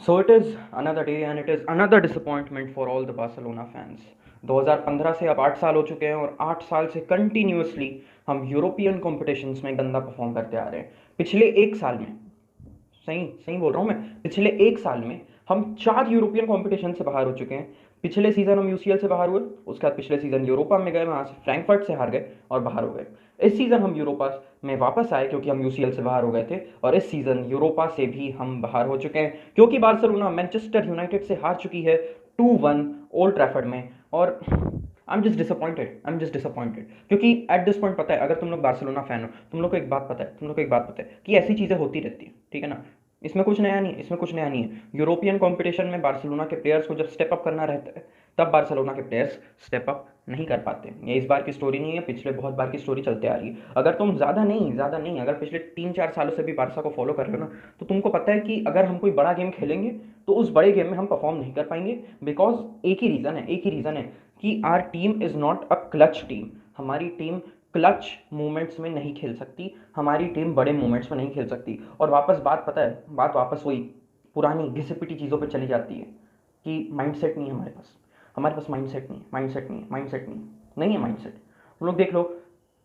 So it is another day and it is another disappointment for all the Barcelona fans. 2015 से अब 8 साल हो चुके हैं और 8 साल से कंटिन्यूसली हम यूरोपियन कॉम्पिटिशन्स में गंदा परफॉर्म करते आ रहे हैं। पिछले एक साल में, सही सही बोल रहा हूँ मैं, पिछले एक साल में हम 4 यूरोपियन कॉम्पिटिशन से बाहर हो चुके हैं। पिछले सीज़न हम यूसीएल से बाहर हुए, उसके बाद पिछले सीज़न यूरोपा में गए, वहाँ से फ्रैंकफर्ट से हार गए और बाहर हो गए। इस सीज़न हम यूरोपा में वापस आए क्योंकि हम यूसीएल से बाहर हो गए थे, और इस सीज़न यूरोपा से भी हम बाहर हो चुके हैं क्योंकि बार्सिलोना मैनचेस्टर यूनाइटेड से हार चुकी है 2-1 ओल्ड ट्रैफर्ड में। और आई एम जस्ट डिसअपॉइंटेड क्योंकि एट दिस पॉइंट पता है, अगर तुम लोग बार्सिलोना फैन हो, तुम लोग को एक बात पता है कि ऐसी चीज़ें होती रहती है, ठीक है ना। इसमें कुछ नया नहीं है। यूरोपियन कंपटीशन में बार्सिलोना के प्लेयर्स को जब स्टेप अप करना रहता है, तब बार्सिलोना के प्लेयर्स स्टेप अप नहीं कर पाते। ये इस बार की स्टोरी नहीं है, पिछले बहुत बार की स्टोरी चलते आ रही है। अगर तुम ज़्यादा नहीं, अगर पिछले 3-4 सालों से भी बार्सा को फॉलो कर रहे हो ना, तो तुमको पता है कि अगर हम कोई बड़ा गेम खेलेंगे तो उस बड़े गेम में हम परफॉर्म नहीं कर पाएंगे, बिकॉज एक ही रीज़न है कि our team is not a clutch team. हमारी टीम क्लच मोमेंट्स में नहीं खेल सकती, हमारी टीम बड़े मोमेंट्स में नहीं खेल सकती। और वापस बात वापस वही पुरानी घिसी पिटी चीज़ों पे चली जाती है कि माइंडसेट नहीं है हमारे पास माइंडसेट नहीं है माइंडसेट। तुम लोग देख लो,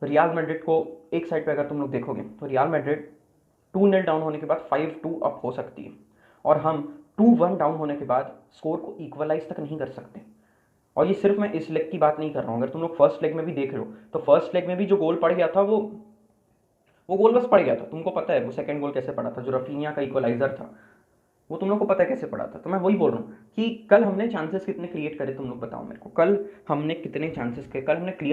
रियल मैड्रिड को एक साइड पे अगर तुम लोग देखोगे तो रियल मैड्रिड 2-0 डाउन होने के बाद 5-2 अप हो सकती है, और हम 2-1 डाउन होने के बाद स्कोर को इक्वलाइज तक नहीं कर सकते। और ये सिर्फ मैं इस लेग की बात नहीं कर रहा हूँ, अगर तुम लोग फर्स्ट लेग में भी देख लो तो फर्स्ट लेग में भी जो गोल पड़ गया था वो गोल बस पड़ गया था। तुमको पता है वो सेकंड गोल कैसे पड़ा था, जो रफीनिया का इक्वलाइजर था, वो तुम लोग को पता है कैसे पड़ा था। तो मैं वही बोल रहा हूँ कि कल हमने चांसेस कितने क्रिएट करे, तुम लोग बताओ मेरे को, कल हमने क्लियर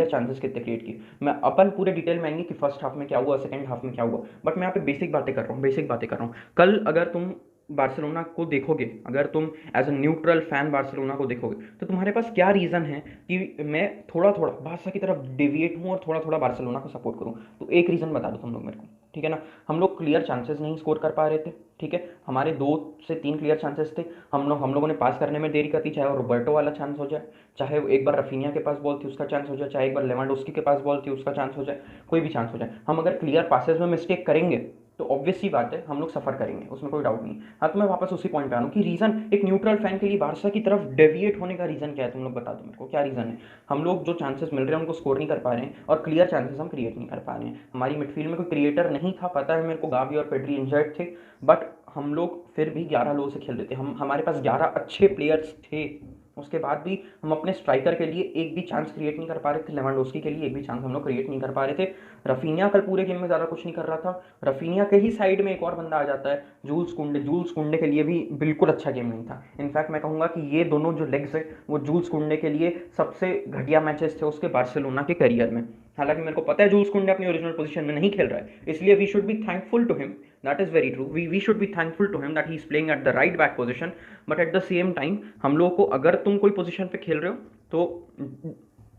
चांसेस कितने क्रिएट किए। मैं अपन पूरे डिटेल में आएंगे कि फर्स्ट हाफ में क्या हुआ, सेकंड हाफ में क्या हुआ, बट मैं यहाँ पे बेसिक बातें कर रहा हूँ। कल अगर तुम बार्सिलोना को देखोगे, अगर तुम as a neutral fan Barcelona को देखोगे, तो तुम्हारे पास क्या रीज़न है कि मैं थोड़ा थोड़ा बार्सा की तरफ डेविएट हूँ और थोड़ा थोड़ा बार्सिलोना को सपोर्ट करूँ। तो एक रीज़न बता दो तुम लोग मेरे को, ठीक है ना। हम लोग क्लियर चांसेस नहीं स्कोर कर पा रहे थे, ठीक है। हमारे 2 से 3 क्लियर चांसेस थे, हम लोगों ने पास करने में देरी कर दी, चाहे वो रोबर्टो वाला चांस हो जाए, चाहे वो एक बार रफीनिया के पास बॉल थी उसका चांस हो जाए, चाहे एक बार लेवांडोस्की के पास बॉल थी उसका चांस हो जाए, कोई भी चांस हो जाए। हम अगर क्लियर पासेस में मिस्टेक करेंगे तो ऑब्वियस सी बात है हम लोग सफ़र करेंगे, उसमें कोई डाउट नहीं। हाँ, तो मैं वापस उसी पॉइंट पे आ रहा हूँ कि रीज़न एक न्यूट्रल फैन के लिए बार्सा की तरफ डेविएट होने का रीज़न क्या है, तुम लोग बता दो मेरे को, क्या रीज़न है। हम लोग जो चांसेस मिल रहे हैं उनको स्कोर नहीं कर पा रहे हैं, और क्लियर चांसेस हम क्रिएट नहीं कर पा रहे हैं। हमारी मिडफील्ड में कोई क्रिएटर नहीं था, पता है मेरे को, गावी और पेड्री इंजर्ड थे, बट हम लोग फिर भी 11 लोगों से खेल रहे थे। हमारे पास 11 अच्छे प्लेयर्स थे, उसके बाद भी हम अपने स्ट्राइकर के लिए एक भी चांस क्रिएट नहीं कर पा रहे थे। लेवांडोस्की के लिए एक भी चांस हम लोग क्रिएट नहीं कर पा रहे थे। रफीनिया कल पूरे गेम में ज़्यादा कुछ नहीं कर रहा था। रफीनिया के ही साइड में एक और बंदा आ जाता है, जूल्स कुंडे के लिए भी बिल्कुल अच्छा गेम नहीं था। इनफैक्ट मैं कहूँगा कि ये दोनों जो लेग्स है वो जूल्स कुंडे के लिए सबसे घटिया मैचेस थे उसके बार्सिलोना के करियर में। हालांकि मेरे को पता है जूल्स कुंडे अपनी ओरिजिनल पोजीशन में नहीं खेल रहा है, इसलिए we should be thankful to him, that is very true, we should be thankful to him that he is playing at the right back position. But at the same time हम लोगों को, अगर तुम कोई पोजीशन पे खेल रहे हो तो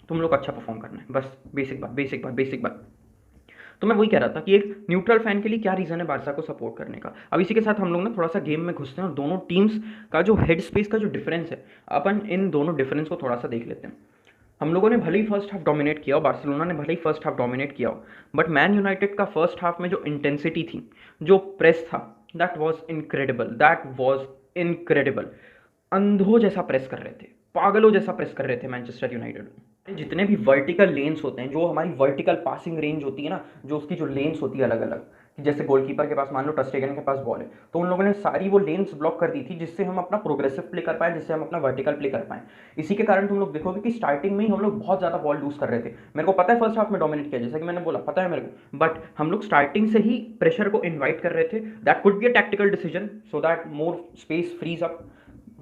तुम लोग अच्छा परफॉर्म करना है, बस बेसिक बात। तो मैं वही कह रहा था कि एक न्यूट्रल फैन के लिए क्या रीज़न है बार्सा को सपोर्ट करने का। अब इसी के साथ हम लोग ना थोड़ा सा गेम में घुसते हैं और दोनों टीम्स का जो हेड स्पेस का जो डिफरेंस है, अपन इन दोनों डिफरेंस को थोड़ा सा देख लेते हैं। हम लोगों ने भले ही फर्स्ट हाफ डोमिनेट किया हो, बार्सिलोना ने भले ही फर्स्ट हाफ डोमिनेट किया हो, बट मैन यूनाइटेड का फर्स्ट हाफ में जो इंटेंसिटी थी, जो प्रेस था, दैट वाज इनक्रेडिबल। अंधों जैसा प्रेस कर रहे थे, पागलों जैसा प्रेस कर रहे थे मैनचेस्टर यूनाइटेड। जितने भी वर्टिकल लेन्स होते हैं, जो हमारी वर्टिकल पासिंग रेंज होती है ना, जो उसकी जो लेन्स होती है अलग अलग, जैसे गोलकीपर के पास मान लो टस्टेगन के पास बॉल है, तो उन लोगों ने सारी वो लेन्स ब्लॉक कर दी थी जिससे हम अपना प्रोग्रेसिव प्ले कर पाए, जिससे हम अपना वर्टिकल प्ले कर पाए। इसी के कारण तुम लोग देखोगे कि स्टार्टिंग में ही हम लोग बहुत ज़्यादा बॉल लूज कर रहे थे। मेरे को पता है फर्स्ट हाफ में डोमिनेट किया, जैसा कि मैंने बोला, पता है मेरे को, बट हम लोग स्टार्टिंग से ही प्रेशर को इन्वाइट कर रहे थे। That could be a tactical decision so that more space frees up,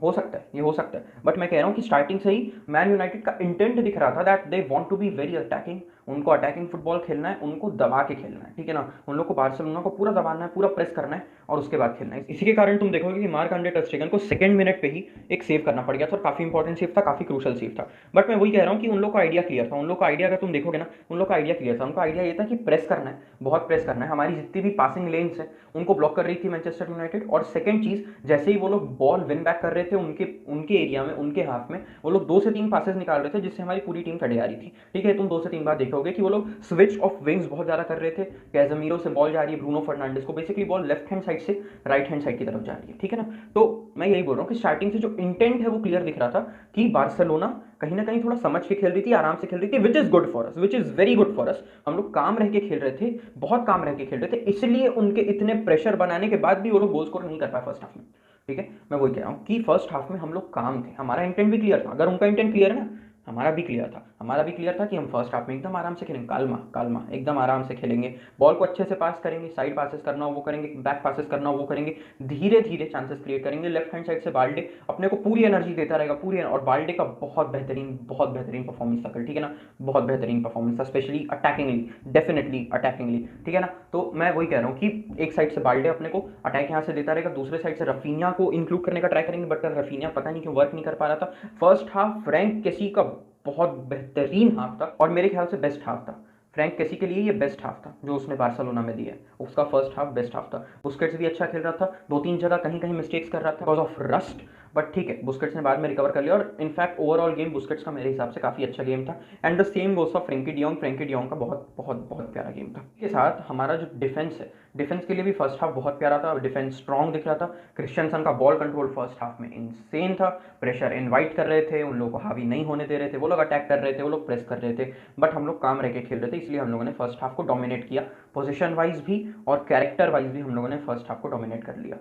हो सकता है, ये हो सकता है, बट मैं कह रहा हूँ कि स्टार्टिंग से ही मैन यूनाइटेड का इंटेंट दिख रहा था that they want to be very attacking. उनको अटैकिंग फुटबॉल खेलना है, उनको दबा के खेलना है, ठीक है ना। उन लोग को बार्सिलोना को पूरा दबाना है, पूरा प्रेस करना है और उसके बाद खेलना है। इसी के कारण तुम देखोगे कि मार्क-एंड्रे टर स्टेगन को सेकंड मिनट पे ही एक सेव करना पड़ गया था, और काफ़ी इंपॉर्टेंट सेव था, काफ़ी क्रूशल सेव था। बट मैं वही कह रहा हूँ कि उन लोग का आइडिया क्लियर था, उन लोग का आइडिया अगर तुम देखोगे ना, उन लोग का आइडिया क्लियर था। उनका आइडिया ये था कि प्रेस करना है, बहुत प्रेस करना है। हमारी जितनी भी पासिंग लेन्स है उनको ब्लॉक कर रही थी मैनचेस्टर यूनाइटेड। और सेकंड चीज़, जैसे ही वो लोग बॉल विन बैक कर रहे थे उनके एरिया में, उनके हाफ में, वो लोग 2 से 3 पासेस निकाल रहे थे जिससे हमारी पूरी टीम खड़े आ रही थी, ठीक है। तुम 2 से 3 बार देखोगे देखोगे कि वो लोग स्विच ऑफ विंग्स बहुत ज़्यादा कर रहे थे। कैज़मीरो से बॉल जा रही है ब्रूनो फर्नांडिस को, basically ball left hand side से राइट हैंड साइड की तरफ जा रही है, ठीक है ना। तो मैं यही बोल रहा हूँ कि स्टार्टिंग से जो इंटेंट है वो क्लियर दिख रहा था कि बार्सिलोना कहीं ना कहीं थोड़ा समझ के खेल रही थी, आराम से खेल रही थी, which is good for us, which is very good for us. हम लोग काम रह के खेल रहे थे, बहुत काम रह के खेल रहे थे, इसलिए उनके इतने प्रेशर बनाने के बाद भी वो लोग गोल स्कोर नहीं कर पाए फर्स्ट हाफ में, ठीक है। मैं वही कह रहा हूँ कि फर्स्ट हाफ में हम लोग काम थे, हमारा इंटेंट भी क्लियर था। अगर उनका इंटेंट क्लियर है ना, हमारा भी क्लियर था। हमारा भी क्लियर था कि हम फर्स्ट हाफ में एकदम आराम से खेलेंगे, कालमा कालमा एकदम आराम से खेलेंगे, बॉल को अच्छे से पास करेंगे, साइड पासेस करना हो वो करेंगे, बैक पासेस करना हो वो करेंगे, धीरे धीरे चांसेस क्रिएट करेंगे। लेफ्ट हैंड साइड से बाल्डे अपने को पूरी एनर्जी देता रहेगा, पूरी, और बाल्डे का बहुत बेहतरीन परफॉर्मेंस था कल, ठीक है ना। बहुत बेहतरीन परफॉर्मेंस था, स्पेशली अटैकिंगली, डेफिनेटली अटैकिंगली, ठीक है ना। तो मैं वही कह रहा हूँ कि एक साइड से बाल्डे अपने को अटैक यहाँ से देता रहेगा, दूसरे साइड से रफीनिया को इंक्लूड करने का ट्राई करेंगे, बट रफीनिया पता नहीं क्यों वर्क नहीं कर पा रहा था। फर्स्ट हाफ फ्रैंक केसी का बहुत बेहतरीन हाफ था, और मेरे ख्याल से बेस्ट हाफ था। फ्रैंक केसी के लिए ये बेस्ट हाफ था जो उसने बार्सिलोना में दिया है, उसका फर्स्ट हाफ बेस्ट हाफ था। बुस्केट्स भी अच्छा खेल रहा था, 2-3 जगह कहीं कहीं मिस्टेक्स कर रहा था बिकॉज ऑफ रस्ट, बट ठीक है, बुस्केट्स ने बाद में रिकवर कर लिया, और इनफैक्ट ओवरऑल गेम बुस्केट्स का मेरे हिसाब से काफी अच्छा गेम था। And the same goes for Frenkie de Jong. Frenkie de Jong का बहुत प्यारा गेम था। इसके साथ हमारा जो डिफेंस है, डिफेंस के लिए भी फर्स्ट हाफ बहुत प्यारा था, डिफेंस स्ट्रॉन्ग दिख रहा था। क्रिश्चियनसन का बॉल कंट्रोल फर्स्ट हाफ में इनसेन था, प्रेशर इनवाइट कर रहे थे, उन लोगों को हावी नहीं होने दे रहे थे, वो लोग अटैक कर रहे थे, वो लोग प्रेस कर रहे थे, बट हम लोग काम रह के खेल रहे थे, इसलिए हम लोगों ने फर्स्ट हाफ को डोमिनेट किया, पोजीशन वाइज भी और कैरेक्टर वाइज भी हम लोगों ने फर्स्ट हाफ को डोमिनेट कर लिया।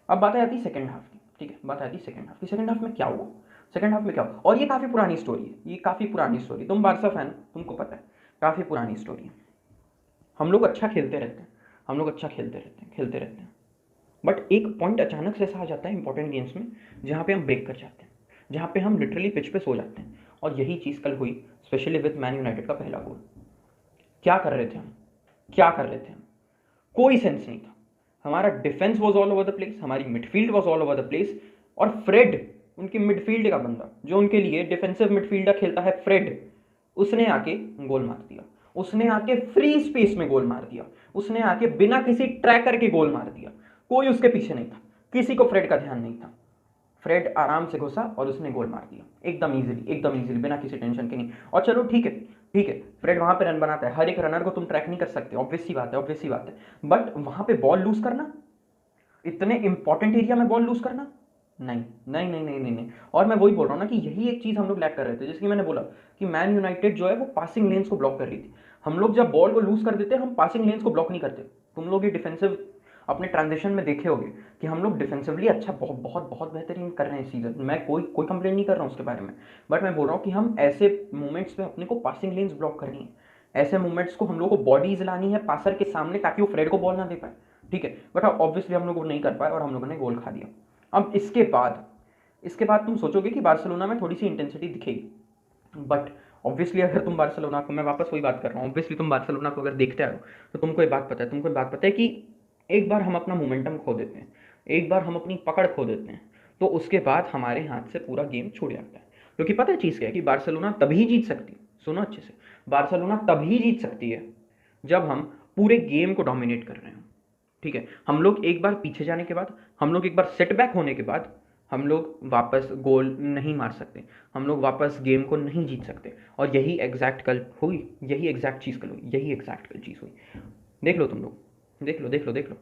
अब बात आती है सेकंड हाफ की, ठीक है, बात आती है सेकंड हाफ की। सेकंड हाफ में क्या हुआ, सेकंड हाफ में क्या हुआ, और ये काफ़ी पुरानी स्टोरी है, ये काफ़ी पुरानी स्टोरी, तुम बारसा फैन, तुमको पता है, काफ़ी पुरानी स्टोरी है। हम लोग अच्छा खेलते रहते हैं, हम लोग अच्छा खेलते रहते हैं, बट एक पॉइंट अचानक से ऐसा आ जाता है इंपॉर्टेंट गेम्स में जहाँ पे हम ब्रेक कर जाते हैं, जहाँ पे हम लिटरली पिच पे सो जाते हैं, और यही चीज़ कल हुई, स्पेशली विद मैन यूनाइटेड का पहला गोल। क्या कर रहे थे हम, क्या कर रहे थे हम, कोई सेंस नहीं था। हमारा defence was all over the place, हमारी midfield was all over the place, और फ्रेड, उनकी मिडफील्ड का बंदा जो उनके लिए डिफेंसिव मिडफील्डर खेलता है, फ्रेड, उसने आके गोल मार दिया, उसने आके फ्री स्पेस में गोल मार दिया, उसने आके बिना किसी ट्रैकर के गोल मार दिया, कोई उसके पीछे नहीं था, किसी को फ्रेड का ध्यान नहीं था। फ्रेड आराम से घुसा और उसने गोल मार दिया, एकदम इजीली, बिना किसी टेंशन के नहीं। और चलो ठीक है, ठीक है, फ्रेड वहां पे रन बनाता है, हर एक रनर को तुम ट्रैक नहीं कर सकते, ऑब्वियस सी बात है, ऑब्वियस सी बात है, बट वहां पे बॉल लूज करना, इतने इंपॉर्टेंट एरिया में बॉल लूज करना, नहीं नहीं नहीं नहीं नहीं नहीं। और मैं वही बोल रहा हूँ ना कि यही एक चीज हम लोग लैक कर रहे थे, जैसे कि मैंने बोला कि मैन यूनाइटेड जो है वो पासिंग लेन्स को ब्लॉक कर रही थी। हम लोग जब बॉल को लूज कर देते हैं, हम पासिंग लेन्स को ब्लॉक नहीं करते। तुम लोग ये डिफेंसिव अपने ट्रांजिशन में देखे होगे कि हम लोग डिफेंसिवली अच्छा बहुत बेहतरीन कर रहे हैं सीजन, मैं कोई कंप्लेंट नहीं कर रहा हूँ उसके बारे में, बट मैं बोल रहा हूँ कि हम ऐसे मोमेंट्स में अपने को पासिंग लेन्स ब्लॉक करनी है, ऐसे मोमेंट्स को हम लोग को बॉडीज लानी है पासर के सामने ताकि वो फ्रेड को बॉल ना दे पाए, ठीक है। बट ऑब्वियसली हम लोग वो नहीं कर पाए और हम लोगों ने गोल खा दिया। अब इसके बाद तुम सोचोगे कि बार्सिलोना में थोड़ी सी इंटेंसिटी दिखेगी, बट ऑब्वियसली अगर तुम बार्सिलोना को, मैं वापस वही बात कर रहा हूँ, ऑब्वियसली तुम बार्सिलोना को अगर देखते आए हो तो तुमको एक बात पता है कि एक बार हम अपना मोमेंटम खो देते हैं, एक बार हम अपनी पकड़ खो देते हैं, तो उसके बाद हमारे हाथ से पूरा गेम छूट जाता है। क्योंकि पता है चीज़ क्या है कि बार्सिलोना तभी जीत सकती है, सुनो अच्छे से, बार्सिलोना तभी जीत सकती है जब हम पूरे गेम को डोमिनेट कर रहे हो, ठीक है। हम लोग एक बार पीछे जाने के बाद, हम लोग एक बार सेटबैक होने के बाद हम लोग वापस गोल नहीं मार सकते, हम लोग वापस गेम को नहीं जीत सकते, और यही एग्जैक्ट कल हुई, यही एग्जैक्ट चीज़ कल हुई, यही एग्जैक्ट कल चीज़ हुई। देख लो तुम लोग, देख लो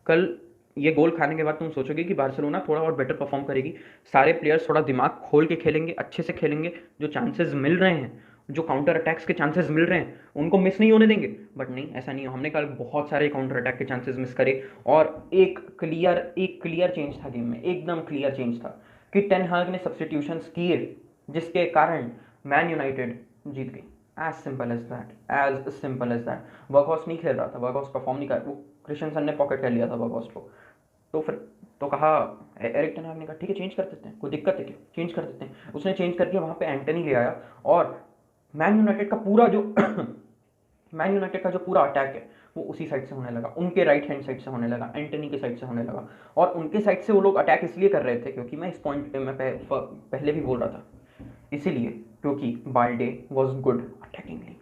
कल ये गोल खाने के बाद तुम सोचोगे कि बार्सिलोना थोड़ा और बेटर परफॉर्म करेगी, सारे प्लेयर्स थोड़ा दिमाग खोल के खेलेंगे, अच्छे से खेलेंगे, जो चांसेस मिल रहे हैं, जो काउंटर अटैक्स के चांसेस मिल रहे हैं उनको मिस नहीं होने देंगे। बट नहीं, ऐसा नहीं हो, हमने कल बहुत सारे काउंटर अटैक के चांसेस मिस करे, और एक क्लियर चेंज था गेम में, एकदम क्लियर चेंज था कि टेन हाग ने सब्स्टिट्यूशंस किए जिसके कारण मैन यूनाइटेड जीत गई। As simple as that. Workhorse नहीं खेल रहा था, वर्कहॉर्स परफॉर्म नहीं कर, वो क्रिश्चियनसन ने पॉकेट कर लिया था वर्कहॉर्स को, तो फिर तो कहा, एरिक टेन हाग ने कहा ठीक है चेंज कर देते हैं, कोई दिक्कत है क्या, चेंज कर देते हैं। उसने चेंज करके वहाँ पे एंटनी ले आया, और मैन यूनाइटेड का पूरा जो मैन यूनाइटेड का जो पूरा अटैक है वो उसी साइड से होने लगा, उनके राइट हैंड साइड से होने लगा, एंटनी के साइड से होने लगा। और उनके साइड से वो लोग अटैक इसलिए कर रहे थे, क्योंकि मैं इस पॉइंट पे मैं पहले भी बोल रहा था, इसीलिए क्योंकि बाल्डे वॉज गुड अटैकिंगली,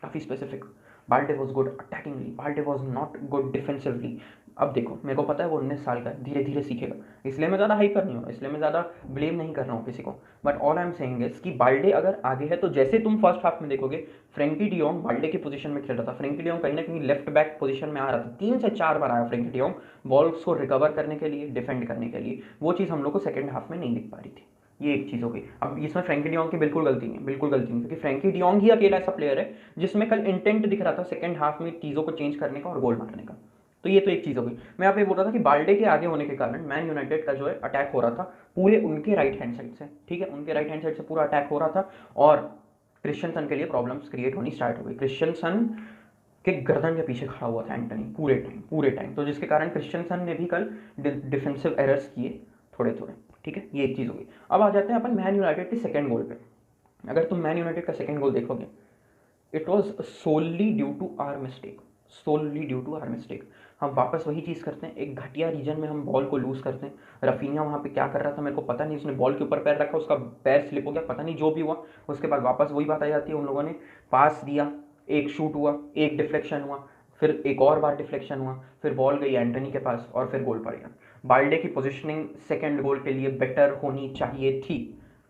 काफ़ी specific, Balde was good attackingly, Balde was not good defensively. अब देखो मेरे को पता है वो 19 साल का है, धीरे धीरे सीखेगा, इसलिए मैं ज़्यादा हाइपर नहीं हूँ, इसलिए मैं ज़्यादा ब्लेम नहीं कर रहा हूँ किसी को। But all I am saying is कि बाल्डे अगर आगे है तो जैसे तुम फर्स्ट हाफ में देखोगे फ्रेंकी डियोंग बाल्डे की पोजीशन में खेल रहा था, फ्रेंकी डियोंग कहीं ना कहीं लेफ्ट बैक पोजीशन में आ रहा था, 3 से 4 बार आया फ्रेंकी डियोंग बॉल्स को रिकवर करने के लिए, डिफेंड करने के लिए। वो चीज़ हम लोग को सेकंड हाफ में नहीं दिख पा रही थी। ये एक चीज़ हो गई। अब इसमें फ्रेंकी डियोंग की बिल्कुल गलती नहीं है, बिल्कुल गलती नहीं, क्योंकि फ्रेंकी डियोंग ही अकेला ऐसा प्लेयर है जिसमें कल इंटेंट दिख रहा था सेकंड हाफ में चीज़ों को चेंज करने का और गोल मारने का। तो ये तो एक चीज़ हो गई। मैं यहाँ पे बोल रहा था कि बाल्डे के आगे होने के कारण मैन यूनाइटेड का जो है अटैक हो रहा था पूरे उनके राइट हैंड साइड से, ठीक है, उनके राइट हैंड साइड से पूरा अटैक हो रहा था और क्रिश्चियनसन के लिए प्रॉब्लम्स क्रिएट होनी स्टार्ट हो गई। क्रिश्चियनसन के गर्दन के पीछे खड़ा हुआ था एंटनी पूरे टाइम, तो जिसके कारण क्रिश्चियनसन ने भी कल डिफेंसिव एरर्स किए थोड़े थोड़े, ठीक है, ये एक चीज़ हो गई। अब आ जाते हैं अपन मैन यूनाइटेड के सेकंड गोल पे। अगर तुम मैन यूनाइटेड का सेकंड गोल देखोगे, it was solely due to our mistake, solely due to our mistake. हम वापस वही चीज़ करते हैं, एक घटिया रीजन में हम बॉल को लूज़ करते हैं। रफीनिया वहाँ पे क्या कर रहा था मेरे को पता नहीं, उसने बॉल के ऊपर पैर रखा, उसका पैर स्लिप हो गया, पता नहीं जो भी हुआ। उसके बाद वापस वही बात आ जाती है, उन लोगों ने पास दिया, एक शूट हुआ, एक डिफ्लेक्शन हुआ, फिर एक और बार डिफ्लेक्शन हुआ, फिर बॉल गई एंटनी के पास और फिर गोल पड़ गया। बाल्डे की पोजिशनिंग सेकेंड गोल के लिए बेटर होनी चाहिए थी,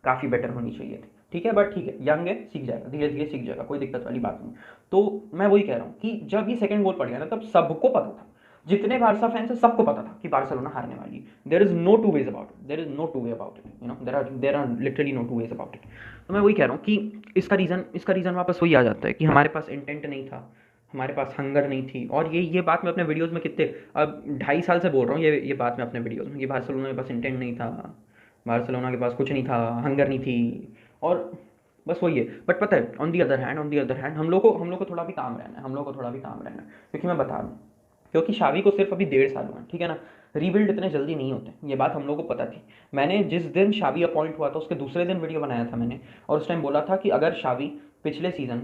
काफ़ी बेटर होनी चाहिए थी, ठीक है, बट ठीक है, यंग है, सीख जाएगा, धीरे धीरे सीख जाएगा, कोई दिक्कत वाली बात नहीं। तो मैं वही कह रहा हूँ कि जब ये सेकंड गोल पड़ गया ना तब सबको पता था, जितने बारसा फैंस है सबको पता था कि बार्सिलोना हारने वाली है। There is no two ways about it, there is no two way about it, you know, there are literally no two ways about it. तो मैं वही कह रहा हूँ कि इसका रीज़न वापस वही आ जाता है कि हमारे पास इंटेंट नहीं था, हमारे पास हंगर नहीं थी। और ये बात मैं अपने वीडियोज़ में कितने, अब 2.5 साल से बोल रहा हूँ ये बात मैं अपने वीडियोज़ में, कि बार्सिलोना के पास इंटेंट नहीं था, बार्सिलोना के पास कुछ नहीं था, हंगर नहीं थी, और बस वही है। बट पता है ऑन दी अदर हैंड हम लोग को थोड़ा भी काम रहना है, हम लोग को थोड़ा भी काम रहना है, क्योंकि मैं बता रहा हूँ, क्योंकि शावी को सिर्फ अभी 1.5 साल हुआ है, ठीक है ना, रीबिल्ड इतने जल्दी नहीं होते, ये बात हम लोग को पता थी। मैंने जिस दिन शावी अपॉइंट हुआ था उसके दूसरे दिन वीडियो बनाया था मैंने, और उस टाइम बोला था कि अगर शावी पिछले सीज़न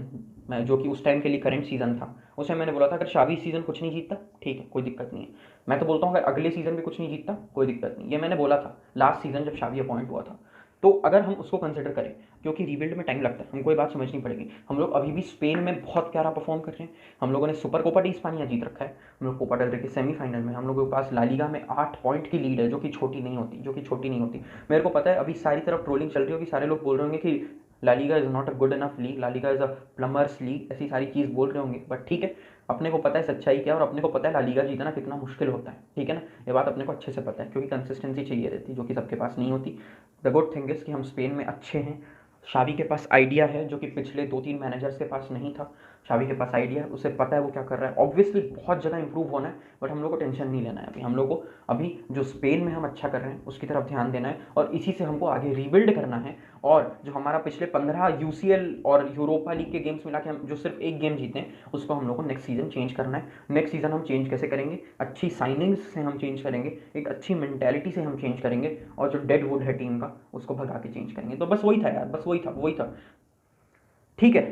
में, जो कि उस टाइम के लिए करंट सीज़न था, उस टाइम मैंने बोला था अगर शावी सीज़न कुछ नहीं जीतता ठीक है, कोई दिक्कत नहीं है। मैं तो बोलता हूँ अगर अगले सीज़न भी कुछ नहीं जीतता कोई दिक्कत नहीं, ये मैंने बोला था लास्ट सीज़न जब शावी अपॉइंट हुआ था। तो अगर हम उसको कंसिडर करें, क्योंकि रीबिल्ड में टाइम लगता है, हमको ये बात समझनी पड़ेगी। हम लोग अभी भी स्पेन में बहुत प्यारा परफॉर्म कर रहे हैं, हम लोगों ने सुपर कोपा डी स्पानिया जीत रखा है, हम लोग कोपा डेल रे के सेमीफाइनल में, हम लोगों के पास ला लीगा में 8 पॉइंट की लीड है, जो कि छोटी नहीं होती, जो कि छोटी नहीं होती। मेरे को पता है अभी सारी तरफ ट्रोलिंग चल रही होगी, सारे लोग बोल रहे होंगे कि La Liga is not a good enough league, La Liga is a plumbers league, ऐसी सारी चीज़ बोल रहे होंगे, बट ठीक है, अपने को पता है सच्चाई क्या है, और अपने को पता है ला लीगा जीतना कितना मुश्किल होता है, ठीक है ना, ये बात अपने को अच्छे से पता है, क्योंकि कंसिस्टेंसी चाहिए रहती है जो कि सबके पास नहीं होती। द गुड थिंग इज़ कि हम स्पेन में अच्छे हैं, शावी के पास आइडिया है जो कि पिछले 2-3 मैनेजर्स के पास नहीं था। शावी के पास आइडिया है, उसे पता है वो क्या कर रहा है। ऑब्वियसली बहुत जगह इंप्रूव होना है, बट हम लोग को टेंशन नहीं लेना है अभी, हम लोग को अभी जो स्पेन में हम अच्छा कर रहे हैं उसकी तरफ ध्यान देना है, और इसी से हमको आगे रीबिल्ड करना है। और जो हमारा पिछले 15 यूसीएल और यूरोपा लीग के गेम्स मिला के हम जो सिर्फ एक गेम जीते हैं, उसको हम लोग को नेक्स्ट सीज़न चेंज करना है। नेक्स्ट सीज़न हम चेंज कैसे करेंगे? अच्छी साइनिंग्स से हम चेंज करेंगे, एक अच्छी मेंटेलिटी से हम चेंज करेंगे, और जो डेड वुड है टीम का उसको भगा के चेंज करेंगे। तो बस वही था यार, बस वही था। ठीक है,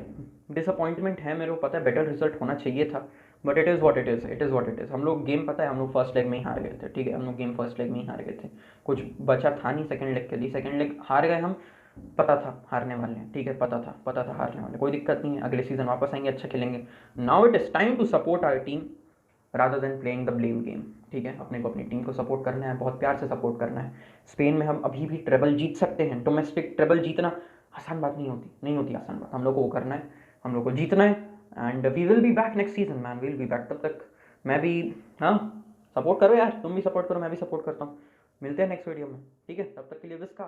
डिसअपॉइंटमेंट है, मेरे को पता है बेटर रिजल्ट होना चाहिए था, but it is what it is, it is what it is. हम लोग गेम, पता है हम लोग फर्स्ट लेग में ही हार गए थे, ठीक है, हम लोग गेम फर्स्ट लेग में ही हार गए थे, कुछ बचा था नहीं सेकंड लेग के लिए, सेकंड लेग हार गए हम, पता था हारने वाले हैं, ठीक है, पता था हारने वाले, कोई दिक्कत नहीं है, अगले सीज़न वापस आएंगे, अच्छा खेलेंगे। Now it is time to support our team rather than playing the blame game, ठीक है, अपने को अपनी टीम को सपोर्ट करना है, बहुत प्यार से सपोर्ट करना है। स्पेन में हम अभी भी ट्रेबल जीत सकते हैं, डोमेस्टिक ट्रेबल जीतना आसान बात नहीं होती आसान बात, हम लोग को वो करना है, हम लोग को जीतना है, and we will be back next season man, will be back. तब तक मैं भी, हाँ, सपोर्ट करो यार, तुम भी सपोर्ट करो, मैं भी सपोर्ट करता हूँ, मिलते हैं नेक्स्ट वीडियो में, ठीक है, तब तक के लिए विस्का।